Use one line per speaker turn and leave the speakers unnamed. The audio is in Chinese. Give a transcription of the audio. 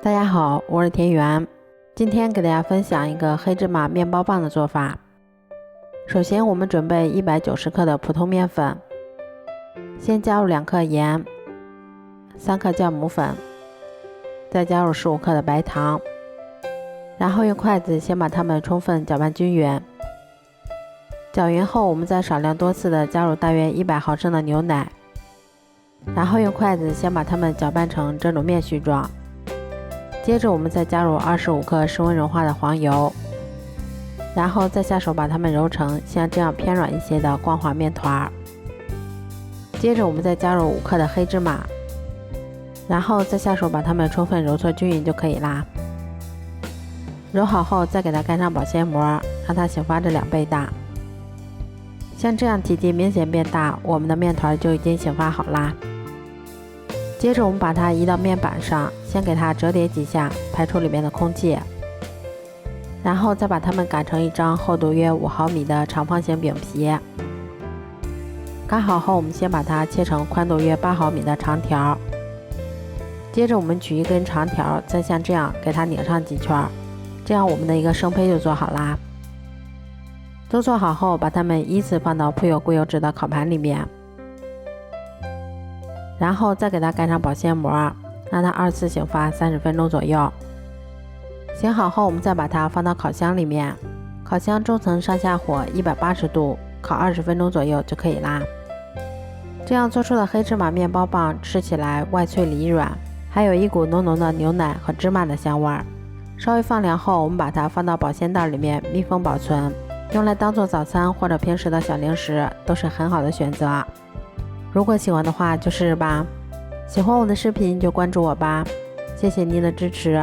大家好，我是田园，今天给大家分享一个黑芝麻面包棒的做法。首先我们准备190克的普通面粉，先加入2克盐，3克酵母粉，再加入15克的白糖，然后用筷子先把它们充分搅拌均匀。搅匀后，我们再少量多次的加入大约100毫升的牛奶，然后用筷子先把它们搅拌成这种面絮状。接着我们再加入25克室温融化的黄油，然后再下手把它们揉成像这样偏软一些的光滑面团。接着我们再加入5克的黑芝麻，然后再下手把它们充分揉搓均匀就可以啦。揉好后再给它盖上保鲜膜，让它醒发至2倍大。像这样体积明显变大，我们的面团就已经醒发好啦。接着我们把它移到面板上，先给它折叠几下，排出里面的空气，然后再把它们擀成一张厚度约5毫米的长方形饼皮。擀好后，我们先把它切成宽度约8毫米的长条。接着我们取一根长条，再像这样给它拧上几圈，这样我们的一个生胚就做好啦。都做好后，把它们依次放到铺有固油纸的烤盘里面，然后再给它盖上保鲜膜，让它2次醒发30分钟左右。醒好后，我们再把它放到烤箱里面，烤箱中层上下火180度，烤20分钟左右就可以啦。这样做出的黑芝麻面包棒吃起来外脆里软，还有一股浓浓的牛奶和芝麻的香味儿。稍微放凉后，我们把它放到保鲜袋里面密封保存，用来当做早餐或者平时的小零食都是很好的选择。如果喜欢的话就试试吧，喜欢我的视频就关注我吧，谢谢您的支持。